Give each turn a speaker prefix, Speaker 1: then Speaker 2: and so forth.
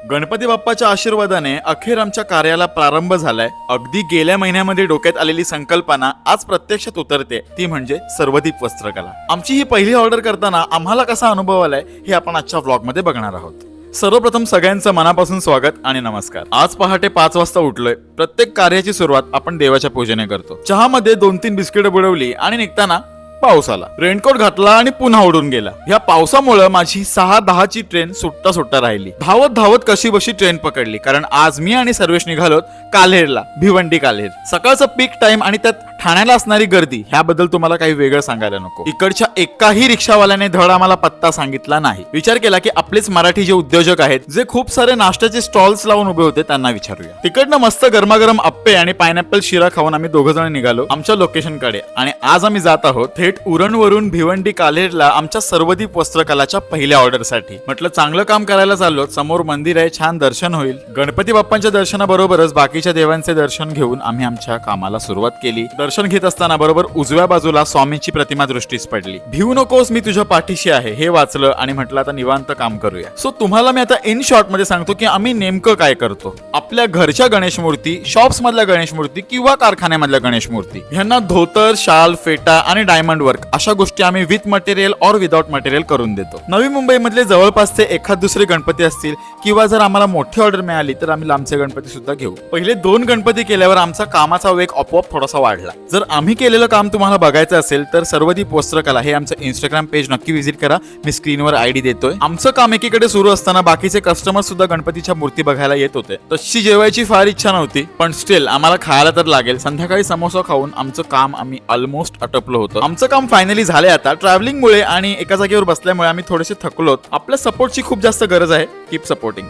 Speaker 1: गणपती बाप्पाच्या आशीर्वादाने अखेर आमच्या कार्याला प्रारंभ झालाय. अगदी गेल्या महिन्यामध्ये डोक्यात आलेली संकल्पना आज प्रत्यक्षात उतरते, ती म्हणजे सर्वदीप वस्त्रकला. आमची ही पहिली ऑर्डर करताना आम्हाला कसा अनुभव आलाय हे आपण आजच्या व्लॉग मध्ये बघणार आहोत. सर्वप्रथम सगळ्यांचं मनापासून स्वागत आणि नमस्कार. आज पहाटे 5 वाजता उठलोय. प्रत्येक कार्याची सुरुवात आपण देवाच्या पूजेने करतो. चहामध्ये 2-3 बिस्किट बुडवली आणि निघताना पाऊस आला. रेनकोट घातला आणि पुन्हा उडून गेला. या पावसामुळे माझी 6:10 ची ट्रेन सुट्टा सुट्टा राहिली. धावत धावत कशी बशी ट्रेन पकडली, कारण आज मी आणि सर्वेश निघालोत काल्हेरला, भिवंडी काल्हेर. सकाळचा पीक टाइम आणि त्यात ठाण्याला असणारी गर्दी, ह्याबद्दल तुम्हाला काही वेगळं सांगायला नको. इकडच्या एकाही रिक्षावाल्याने धड आम्हाला पत्ता सांगितला नाही. विचार केला की आपलेच मराठी जे उद्योजक आहेत, जे खूप सारे नाश्त्याचे स्टॉल्स लावून उभे होते, त्यांना विचारूया. तिकडनं मस्त गरमागरम अप्पे आणि पायनॅपल शिरा खाऊन आम्ही 2 जण निघालो आमच्या लोकेशन कडे. आणि आज आम्ही जात आहोत थेट उरणवरून भिवंडी काल्हेरला आमच्या सर्वदीप वस्त्रकलाच्या पहिल्या ऑर्डर साठी. म्हटलं चांगलं काम करायला चाललो. समोर मंदिर आहे, छान दर्शन होईल. गणपती बाप्पांच्या दर्शनाबरोबरच बाकीच्या देवांचे दर्शन घेऊन आम्ही आमच्या कामाला सुरुवात केली. दर्शन घेत असताना बरोबर उजव्या बाजूला स्वामींची प्रतिमा दृष्टीस पडली. भिवू नकोस, मी तुझ्या पाठीशी आहे, हे वाचलं आणि म्हटलं आता निवांत काम करूया. सो तुम्हाला मी आता इन शॉर्ट मध्ये सांगतो की आम्ही नेमकं काय करतो. आपल्या घरच्या गणेश मूर्ती, शॉप्स मधल्या गणेश मूर्ती किंवा कारखान्यामधल्या गणेश मूर्ती ह्यांना धोतर, शाल, फेटा आणि डायमंड वर्क अशा गोष्टी आम्ही विथ मटेरियल और विदाउट मटेरियल करून देतो. नवी मुंबई मधले जवळपासचे एखाद दुसरे गणपती असतील किंवा जर आम्हाला मोठी ऑर्डर मिळाली तर आम्ही लांबचे गणपती सुद्धा घेऊ. पहिले 2 गणपती केल्यावर आमचा कामाचा वेग आपोआप थोडासा वाढला. जर आम्ही केलेलं काम तुम्हाला बघायचं असेल तर सर्वदीप वस्त्रकला हे आमचं इंस्टाग्राम पेज नक्की व्हिजिट करा. मी स्क्रीनवर आयडी देतोय. आमचं काम एकीकडे सुरू असताना बाकीचे कस्टमर सुद्धा गणपतीच्या मूर्ती बघायला येत होते. तशी जेवायची फार इच्छा नव्हती, पण स्टील आम्हाला खायला तर लागेल. संध्याकाळी समोसा खाऊन आमचं काम आम्ही ऑलमोस्ट आटपलं होतं. आमचं काम फायनली झालंय. आता ट्रॅव्हलिंग मुळे आणि एका जागेवर बसल्यामुळे आम्ही थोडेसे थकलोत. आपल्या सपोर्टची खूप जास्त गरज आहे. Keep supporting.